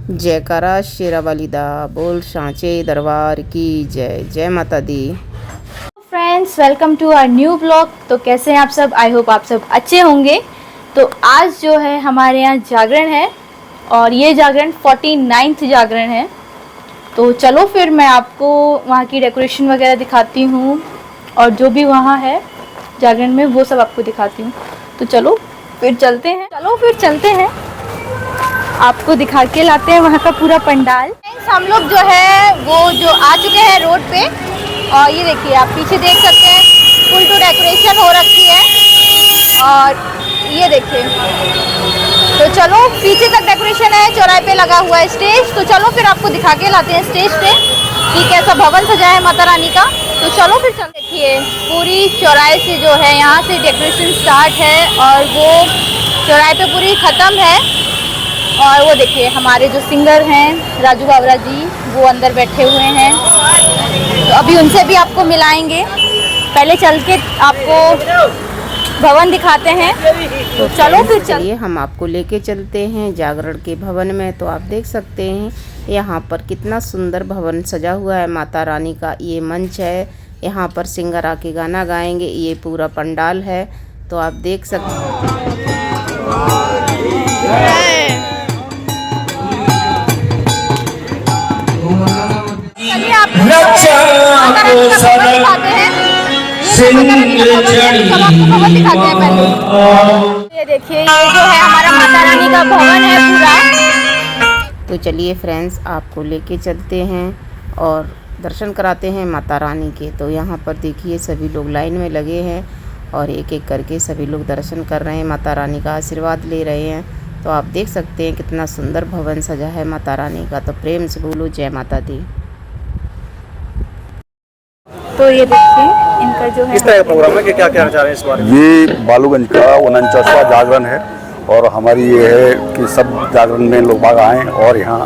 जयकारा शेरावाली दा बोल सांचे दरबार की जय। जय माता दी। Friends, welcome to our new blog. तो कैसे हैं आप सब? आई होप आप सब अच्छे होंगे। तो आज जो है हमारे यहाँ जागरण है और ये जागरण 49th जागरण है। तो चलो फिर मैं आपको वहाँ की डेकोरेशन वगैरह दिखाती हूँ और जो भी वहाँ है जागरण में वो सब आपको दिखाती हूँ। तो चलो फिर चलते हैं, आपको दिखा के लाते हैं वहाँ का पूरा पंडाल। हम लोग जो है वो जो आ चुके हैं रोड पे और ये देखिए आप पीछे देख सकते हैं फुल टू डेकोरेशन हो रखी है और ये देखिए। तो चलो पीछे तक डेकोरेशन है, चौराहे पे लगा हुआ है स्टेज। तो चलो फिर आपको दिखा के लाते हैं स्टेज पे कि कैसा भवन सजा है माता रानी का। तो चलो फिर चल देखिए पूरी चौराहे से जो है यहाँ से डेकोरेशन स्टार्ट है और वो चौराहे पे पूरी ख़त्म है। और वो देखिए हमारे जो सिंगर हैं राजू बावरा जी वो अंदर बैठे हुए हैं। तो अभी उनसे भी आपको मिलाएंगे। पहले चल के आपको भवन दिखाते हैं। तो चलो फिर चलिए हम आपको लेके चलते हैं जागरण के भवन में। तो आप देख सकते हैं यहाँ पर कितना सुंदर भवन सजा हुआ है माता रानी का। ये मंच है, यहाँ पर सिंगर आके गाना गाएंगे। ये पूरा पंडाल है तो आप देख सकते ये देखिए ये जो है हमारा माता रानी का भवन है पूरा। तो चलिए फ्रेंड्स आपको लेके चलते हैं और दर्शन कराते हैं माता रानी के। तो यहाँ पर देखिए सभी लोग लाइन में लगे हैं और एक एक करके सभी लोग दर्शन कर रहे हैं, माता रानी का आशीर्वाद ले रहे हैं। तो आप देख सकते हैं कितना सुंदर भवन सजा है माता रानी का। तो प्रेम से बोलो जय माता दी। तो ये देखिए इनका जो है किस तरह का प्रोग्राम है कि क्या क्या चाह रहे हैं इस बारे में? ये बालूगंज का 49वां जागरण है और हमारी ये है कि सब जागरण में लोग बाग आएँ और यहाँ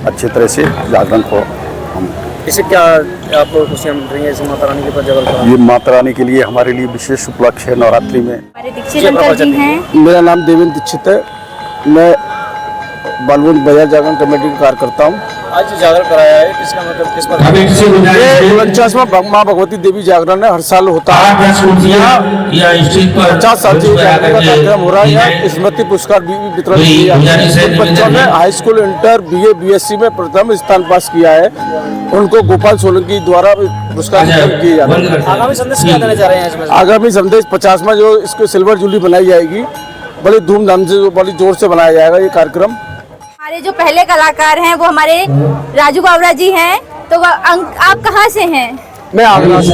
अच्छी तरह से जागरण को हम इससे क्या आपको खुशियाँ मिल रही हैं इस माता रानी के ऊपर जबल? ये माता रानी के लिए हमारे लिए विशेष उपलक्ष्य है नवरात्रि में। हमारे दीक्षित अंकल जी हैं। मेरा नाम देवेंद्र दीक्षित है, मैं बालूगंज बाजार जागरण कमेटी का कार्य करता हूँ। आज जागरण कराया है किसका मतलब किस पर? ये 49वां माँ भगवती देवी जागरण है, हर साल होता है। 50 साल से जागरण का कार्यक्रम हो रहा है। यहाँ स्मृति पुरस्कार भी वितरण किया है। बच्चों ने high school, inter, BA, BSc में प्रथम स्थान पास किया है। उनको गोपाल सोलंकी द्वारा पुरस्कार वितरण किए जाते हैं। आगामी संदेश क्या देना चाह रहे हैं इसमें? आगामी संदेश 50वां जो इसको सिल्वर जुबली बनाई जाएगी, बड़ी धूमधाम से बड़ी जोर से बनाया जाएगा ये कार्यक्रम। हमारे जो पहले कलाकार हैं वो हमारे राजू बावरा जी हैं। तो आप कहाँ से हैं? मैं आगरा से।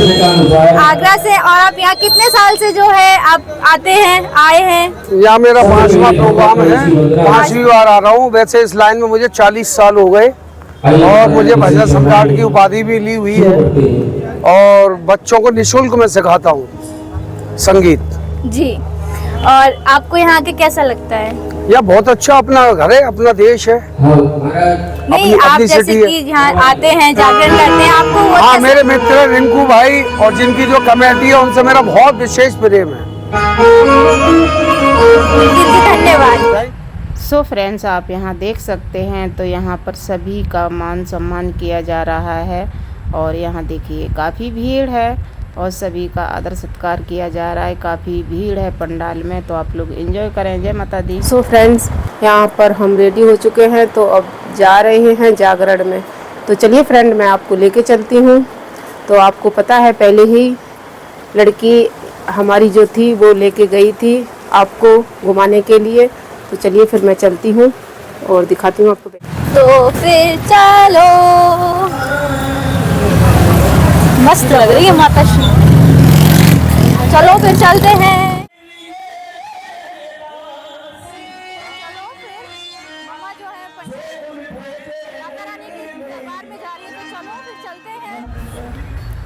आगरा से। और आप यहाँ कितने साल से जो है आप आए हैं? यहाँ मेरा 5वां प्रोग्राम है, 5वीं बार आ रहा हूँ। वैसे इस लाइन में मुझे 40 साल हो गए और मुझे भजन सम्राट की उपाधि भी ली हुई है और बच्चों को निःशुल्क मैं सिखाता हूँ संगीत जी। और आपको यहाँ के कैसा लगता है? यह बहुत अच्छा अपना घर है, अपना देश है। नहीं, आप जैसे कि यहाँ आते हैं जागरण करते हैं, आपको वो हाँ, मेरे मित्र रिंकू भाई और जिनकी जो कमेटी है उनसे मेरा बहुत विशेष प्रेम है। धन्यवाद। सो फ्रेंड्स आप यहाँ देख सकते हैं तो यहाँ पर सभी का मान सम्मान किया जा रहा है और यहाँ देखिए काफ़ी भीड़ है और सभी का आदर सत्कार किया जा रहा है। काफ़ी भीड़ है पंडाल में, तो आप लोग एंजॉय करें। जय माता दी। सो फ्रेंड्स यहाँ पर हम रेडी हो चुके हैं तो अब जा रहे हैं जागरण में। तो चलिए फ्रेंड मैं आपको लेके चलती हूँ। तो आपको पता है पहले ही लड़की हमारी जो थी वो लेके गई थी आपको घुमाने के लिए। तो चलिए फिर मैं चलती हूँ और दिखाती हूँ आपको। तो फिर चलो, मस्त लग रही है माता श्री। चलो फिर चलते हैं।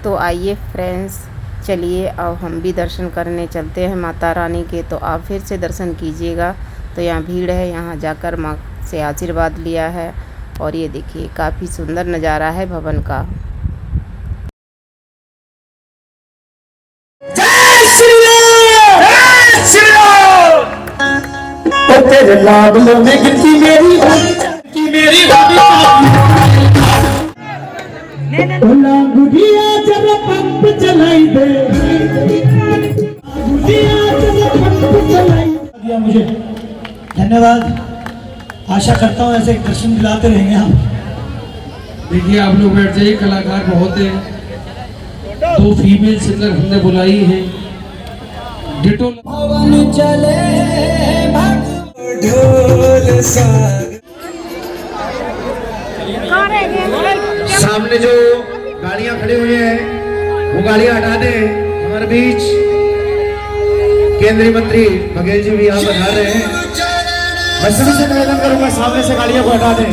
तो आइए फ्रेंड्स चलिए अब हम भी दर्शन करने चलते हैं माता रानी के। तो आप फिर से दर्शन कीजिएगा। तो यहाँ भीड़ है, यहाँ जाकर माँ से आशीर्वाद लिया है और ये देखिए काफ़ी सुंदर नज़ारा है भवन का। तेरे लाडलों में गिरती मेरी गुड़िया जब पंप चलाई दे, गुड़िया जब पंप चलाई दिया मुझे। धन्यवाद। आशा करता हूँ ऐसे दर्शन दिलाते रहेंगे हम। देखिए आप लोग बैठ जाइए, कलाकार बहुत हैं। 2 फीमेल सिंगर हमने बुलाई है। डिटो पवन चले ढोल सामने जो गाड़ियां खड़ी हुई हैं वो गाड़ियां हटा दें। हमारे बीच केंद्रीय मंत्री बघेल जी भी यहाँ पधार रहे हैं। मैं सभी से निवेदन करूंगा सामने से गाड़ियों को हटा दें।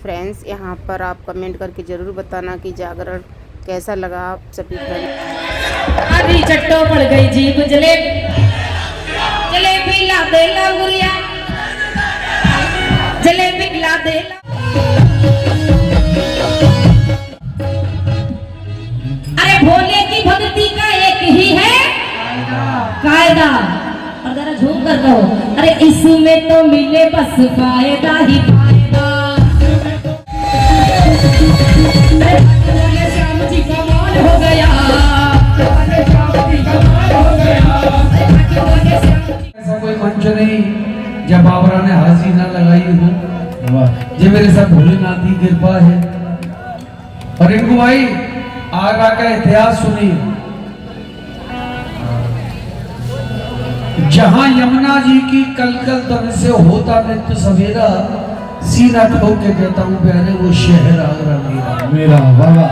फ्रेंड्स, यहाँ पर आप कमेंट करके ज़रूर बताना कि जागरण कैसा लगा आप सभी फ्रेंड्स। आधी चट्टो पड़ गई जीभ जलेबी ला दे ला गुड़िया, जलेबी ला दे ला। अरे भोले की भक्ति का एक ही है कायदा। और जरा झूम कर कहो, अरे इसमें तो मिले बस फायदा ही फायदा। श्याम जी का मान हो गया, ऐसा कोई मंच नहीं जब बाबरा ने हाजिरी ना लगाई हो। ये मेरे साथ भोलेनाथ की कृपा है। और इनको भाई आगा का इतिहास सुनिए। जहां यमुना जी की कलकल तन से होता नित्य सवेरा, सीना ठोक के कहता हूं प्यारे वो शहर आगरा मेरा बाबा।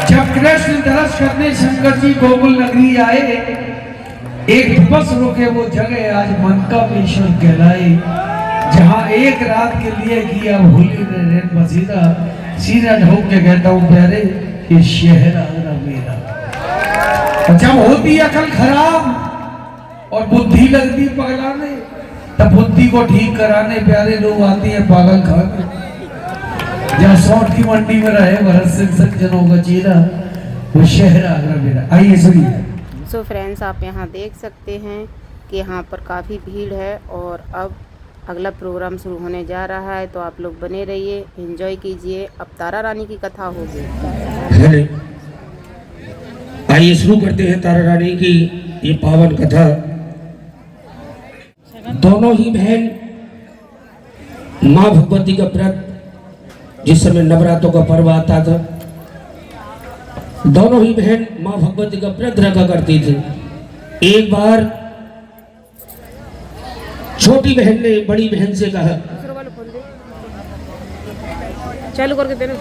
जब कृष्ण दर्श करने शंकर जी गोकुल नगरी आए, एक दिवस रुके वो जगह आज मनकामेश्वर कहलाए। जहां एक रात के लिए किया भोले ने रैन बसेरा, सीना ढोक के कहता हूं प्यारे ये शहर आगरा मेरा। जब होती अकल खराब और बुद्धि लगती पगलाने, तब बुद्धि को ठीक कराने प्यारे लोग आती है पागल खाने। जहाँ सौठ की मंडी में रहे भरत सिंह सज्जनों का चेहरा, वो शहर आगरा मेरा। आइए सुनिए। सो फ्रेंड्स, आप यहाँ देख सकते हैं कि यहाँ पर काफ़ी भीड़ है और अब अगला प्रोग्राम शुरू होने जा रहा है, तो आप लोग बने रहिए, एंजॉय कीजिए। अब तारा रानी की कथा होगी। आइए शुरू करते हैं तारा रानी की ये पावन कथा। दोनों ही बहन माँ भगवती का व्रत, जिस समय नवरात्रों का पर्व आता था, दोनों ही बहन माँ भगवती का व्रत रखा करती थी। एक बार छोटी बहन ने बड़ी बहन से कहा चालू करके देना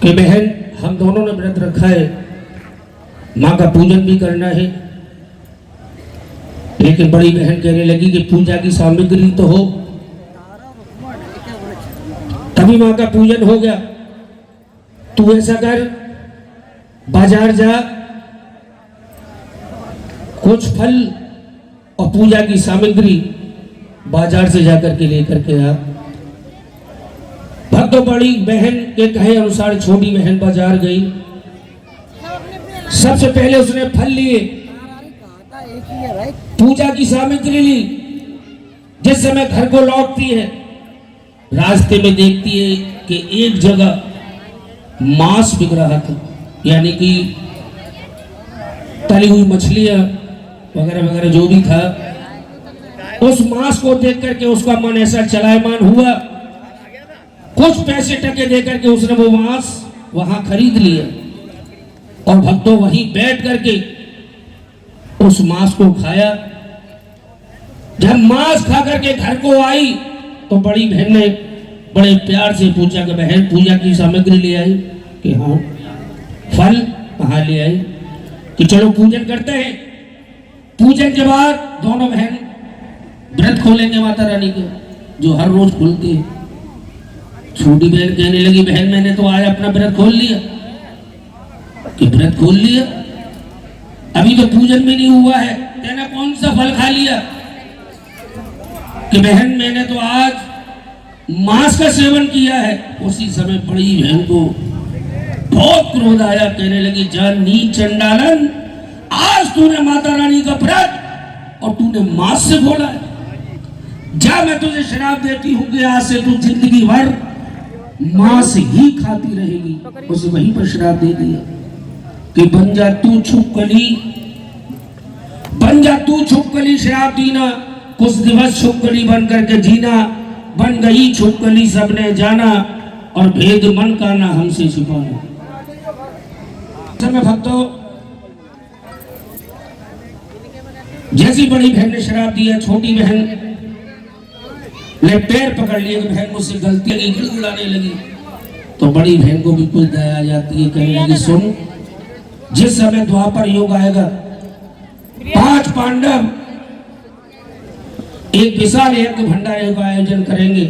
कि बहन हम दोनों ने व्रत रखा है, माँ का पूजन भी करना है। लेकिन बड़ी बहन कहने लगी कि पूजा की सामग्री तो हो, तभी माँ का पूजन हो गया। तू ऐसा कर, बाजार जा, कुछ फल और पूजा की सामग्री बाजार से जाकर के लेकर के आ। भक्त बड़ी बहन के कहे अनुसार छोटी बहन बाजार गई। सबसे पहले उसने फल लिए, पूजा की सामग्री ली। जिस समय घर को लौटती है, रास्ते में देखती है कि एक जगह मांस बिक रहा था, यानी कि तली हुई मछलियां वगैरह वगैरह जो भी था। उस मांस को देख करके उसका मन ऐसा चलायमान हुआ, कुछ पैसे टके दे करके उसने वो मांस वहां खरीद लिया और भक्तों वहीं बैठ करके उस मांस को खाया। जब मांस खा करके घर को आई तो बड़ी बहन ने बड़े प्यार से पूछा कि बहन पूजा की सामग्री ले आई? कि हाँ। फल कहाँ ले आई? कि चलो पूजन करते हैं। पूजन के बाद दोनों बहन व्रत खोलेंगे माता रानी के, जो हर रोज खुलती है। छोटी बहन कहने लगी बहन मैंने तो आज अपना व्रत खोल लिया। कि व्रत खोल लिया? अभी तो पूजन भी नहीं हुआ है, तेना कौन सा फल खा लिया? कि बहन मैंने तो आज मांस का सेवन किया है। उसी समय बड़ी बहन को बहुत क्रोध आया, कहने लगी जान नीच चंडालन, आज तूने माता रानी का व्रत और तूने मांस से खोला है। जा मैं तुझे शराब देती हूँ कि आज से तू जिंदगी भर मांस ही खाती रहेगी। उसे वहीं पर शराब दे दिया कि बन जा तू छुपकली, बन जा तू छुपकली शराब दीना, कुछ दिवस छुपकली बन करके जीना। बन गई छुपकली सबने जाना, और भेद मन का ना हमसे छिपाना। समय भक्तों, जैसी बड़ी बहन ने शराब दिया, छोटी बहन ने पैर पकड़ लिया कि बहन मुझसे गलती लगी, गिड़गिड़ाने लगी। तो बड़ी बहन को भी कुछ दया आ जाती है, कहने लगी सुन, जिस समय द्वापर युग आएगा, 5 पांडव एक विशाल यज्ञ भंडारे का आयोजन करेंगे।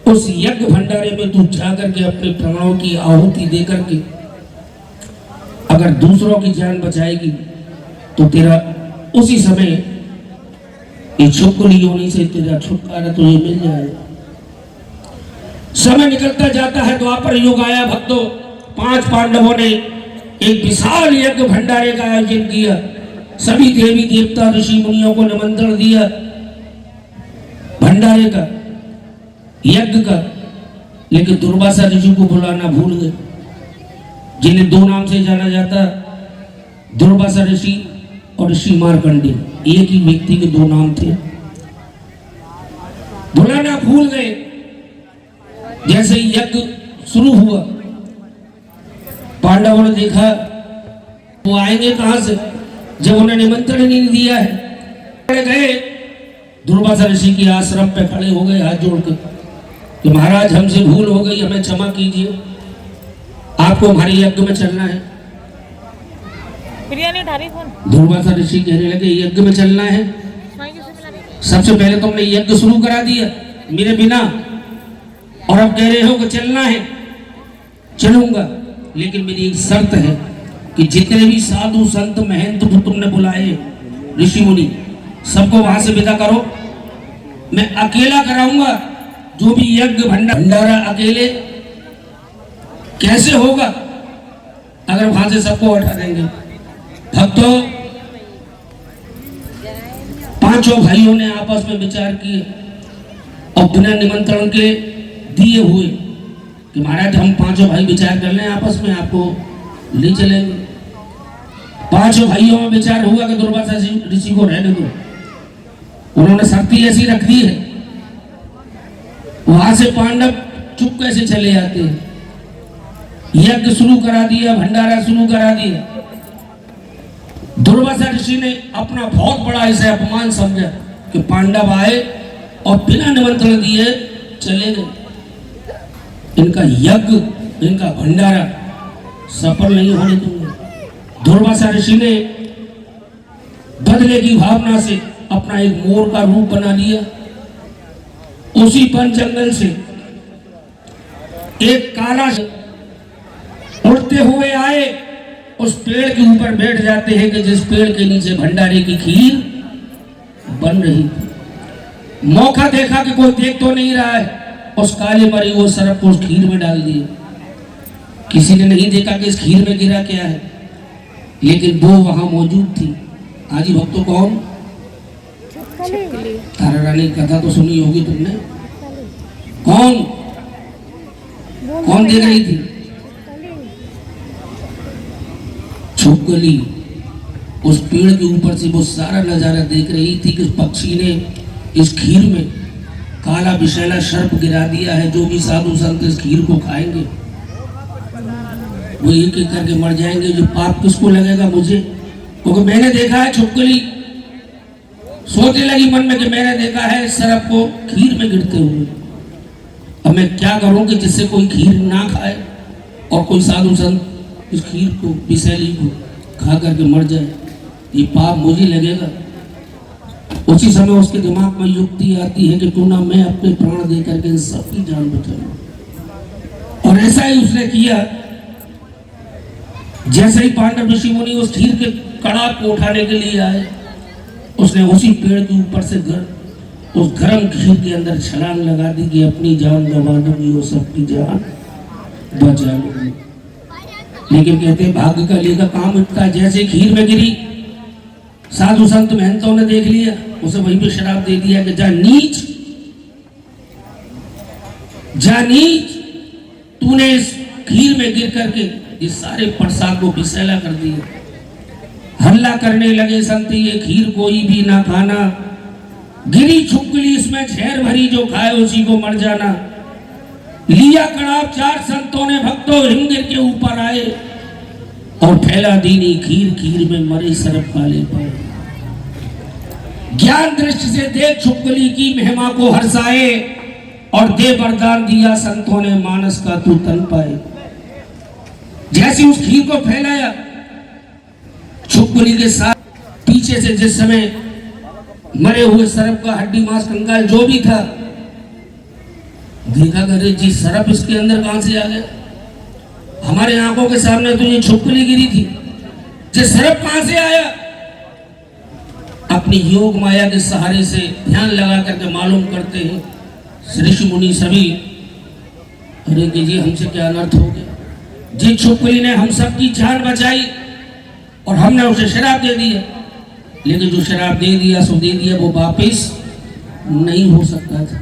उस यज्ञ भंडारे में तू जाकर के अपने प्राणों की आहुति दे करके अगर दूसरों की जान बचाएगी तो तेरा उसी समय ये छुपकली योनि से तेरा छुटकारा तुझे मिल जाएगा। समय निकलता जाता है, द्वापर युग आया भक्तों। 5 पांडवों ने एक विशाल यज्ञ भंडारे का आयोजन किया। सभी देवी देवता ऋषि मुनियों को निमंत्रण दिया भंडारे का, यज्ञ का, लेकिन दुर्वासा ऋषि को बुलाना भूल गए, जिन्हें 2 नाम से जाना जाता, दुर्वासा ऋषि और ऋषि मार्कंडेय। एक ही व्यक्ति के 2 नाम थे, बुलाना भूल गए। जैसे ही यज्ञ शुरू हुआ, पांडवों ने देखा वो आएंगे कहां से, जब उन्हें निमंत्रण नहीं दिया है। गए दुर्वासा ऋषि के आश्रम पे खड़े हो गए हाथ जोड़कर कि महाराज हमसे भूल हो गई, हमें क्षमा कीजिए, आपको हमारे यज्ञ में चलना है। दुर्वासा ऋषि कहने लगे यज्ञ में चलना है, सबसे पहले तुमने यज्ञ शुरू करा दिया मेरे बिना, और अब कह रहे हो कि चलना है। चलूंगा, लेकिन मेरी एक शर्त है कि जितने भी साधु संत महंत तुमने बुलाए ऋषि मुनि, सबको वहां से विदा करो। मैं अकेला कराऊंगा जो भी यज्ञ भंडारा। अकेले कैसे होगा अगर वहां से सबको हटा देंगे। भक्तों, 5 भाइयों ने आपस में विचार किए और बिना निमंत्रण के दिए हुए कि महाराज हम 5 भाई विचार कर लें आपस में, आपको ले चलेंगे। 5 भाइयों में विचार हुआ कि दुर्वासा ऋषि को रहने दो। उन्होंने शर्त ऐसी रख दी है, वहां से पांडव चुप कैसे चले जाते हैं। यज्ञ शुरू करा दिया, भंडारा शुरू करा दिया। दुर्वासा ऋषि ने अपना बहुत बड़ा इसे अपमान समझा कि पांडव आए और बिना निमंत्रण दिए चले गए। इनका यज्ञ, इनका भंडारा सफल नहीं होने दूंगा। दुर्वासा ऋषि ने बदले की भावना से अपना एक मोर का रूप बना लिया। उसी वन जंगल से एक काला उड़ते हुए आए, उस पेड़ के ऊपर बैठ जाते हैं कि जिस पेड़ के नीचे भंडारे की खीर बन रही थी। मौका देखा कि कोई देख तो नहीं रहा है, उस काले मरी वो सरप को उस खीर में डाल दिए। किसी ने नहीं देखा कि इस खीर में गिरा क्या है, लेकिन वो वहां मौजूद थी। आजी भक्तों, कौन? तारा रानी की कथा तो सुनी होगी तुमने। कौन कौन देख रही थी? छुपकली उस पेड़ के ऊपर से वो सारा नजारा देख रही थी कि पक्षी ने इस खीर में काला विषैला सर्प गिरा दिया है। जो भी साधु संत इस खीर को खाएंगे वो एक एक करके मर जाएंगे। जो पाप किसको लगेगा? मुझे, क्योंकि मैंने देखा है। छुपकली सोचने लगी मन में कि मैंने देखा है इस सर्प को खीर में गिरते हुए। अब मैं क्या करूं कि जिससे कोई खीर ना खाए और कोई साधु संत इस खीर को, विषैली को खा करके मर जाए, ये पाप मुझे लगेगा। उसी समय उसके दिमाग में युक्ति आती है कि क्यों ना मैं अपने प्राण दे करके इन सबकी जान बचाऊं। और ऐसा ही उसने किया। जैसे ही पांडव ऋषि मुनि उस खीर के कड़ाक को उठाने के लिए आए, उसने उसी पेड़ के ऊपर से उस गरम खीर के अंदर छलांग लगा दी कि अपनी जान गंवा दूंगी, वो सबकी जान बचा लूंगी। लेकिन कहते हैं भाग्य का लेखा काम इतना, जैसे खीर में गिरी साधु संत महंतों ने देख लिया, उसे वहीं पे शराब दे दिया कि जा नीच, तूने इस खीर में गिर करके इस सारे प्रसाद को विषैला कर दिया। हल्ला करने लगे संत, ये खीर कोई भी ना खाना, गिरी छुपकली इसमें झेर भरी, जो खाए उसी को मर जाना। लिया कड़ाव 4 संतों ने, भक्तों हिंगिर के ऊपर आए और फैला दीनी खीर, खीर में मरे सरब काले पाए। ज्ञान दृष्टि से देख छुपकली की महिमा को हर्षाए और दे वरदान दिया संतों ने, मानस का तू तन पाए। जैसे उस खीर को फैलाया, छुपकली के साथ पीछे से जिस समय मरे हुए सरप का हड्डी मांस कंकाल जो भी था, देखा करे जी सरप इसके अंदर कहां से आ गया? हमारे आंखों के सामने तो ये छुपकली गिरी थी, ये सरप कहां से आया? अपनी योग माया के सहारे से ध्यान लगा करके मालूम करते हैं ऋषि मुनि सभी, अरे कि जी हमसे क्या अनर्थ हो गया, जी छुपकली ने हम सब की जान बचाई और हमने उसे शराब दे दिया, लेकिन जो शराब दे दिया सो दे दिया, वो वापिस नहीं हो सकता था।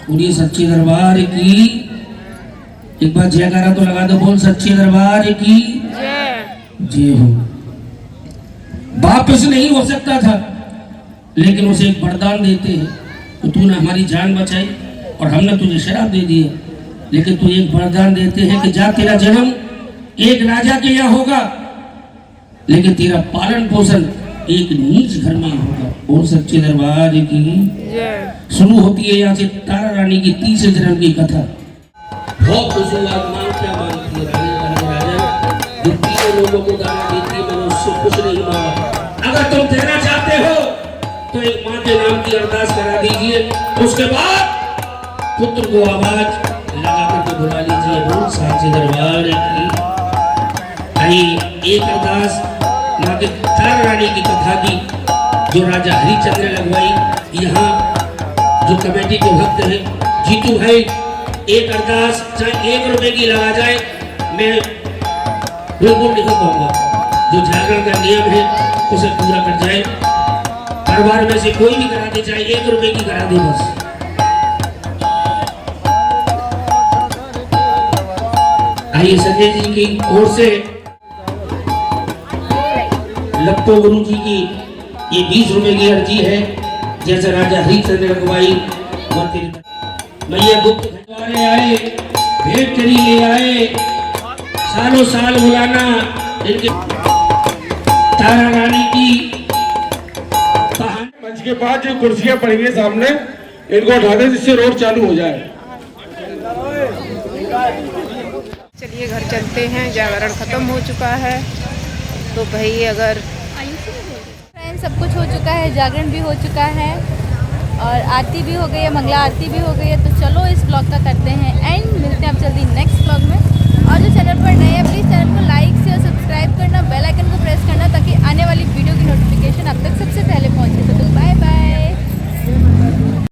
और ये सच्चे दरबार की एक बार जयकारा तो लगा दो, बोल सच्चे दरबार की जय हो। वापिस नहीं हो सकता था, लेकिन उसे एक वरदान देते हैं तो तूने हमारी जान बचाई और हमने तुझे शराब दे दिया, लेकिन तू एक वरदान देते हैं कि जा तेरा जन्म एक राजा के यहाँ होगा, लेकिन तेरा पालन पोषण एक नीच घर में होगा। और सच्चे दरबार की शुरू होती है यहाँ से तारा रानी की 30 जन्म की कथा। बहुत खुश हुआ, मांग क्या मांगती है राजा, जो 3 लोगों को दाना देती है, मैंने उससे कुछ नहीं मांगा। अगर तुम देना चाहते हो तो एक माँ के नाम की अरदास करा दीजिए, उसके बाद पुत्र को आवाज लगा करके बुला लीजिए, बोल सच्चे दरबार की। आई एक अरदास माँ के तारा रानी की कथा की, जो राजा हरिचंद्र ने लगवाई। यहाँ जो कमेटी के भक्त हैं, जीतू भाई, एक अरदास चाहे 1 रुपए की लगा जाए, मैं बिल्कुल नहीं कहूँगा, जो जागरण का नियम है उसे पूरा कर जाए। परिवार में से कोई भी करा दे, चाहे 1 रुपए की करा दे बस। आइए संजय जी की ओर से लप्पो गुरु जी की ये 20 रुपए की अर्जी है, जैसे राजा हरिचंद्र ने लगवाई। मैया गुप्त खंडवाले आए, भेंट करी ले आए, सालों साल बुलाना इनके तारा रानी की। मंच के पास जो कुर्सियां पड़ी हैं सामने, इनको उठा दें जिससे रोड चालू हो जाए। चलिए घर चलते हैं, जागरण खत्म हो चुका है, तो भाई अगर फ्रेंड्स सब कुछ हो चुका है, जागरण भी हो चुका है और आरती भी हो गई है, मंगला आरती भी हो गई है। तो चलो इस ब्लॉग का करते हैं एंड, मिलते हैं अब जल्दी नेक्स्ट ब्लॉग में। और जो चैनल पर नए हैं प्लीज़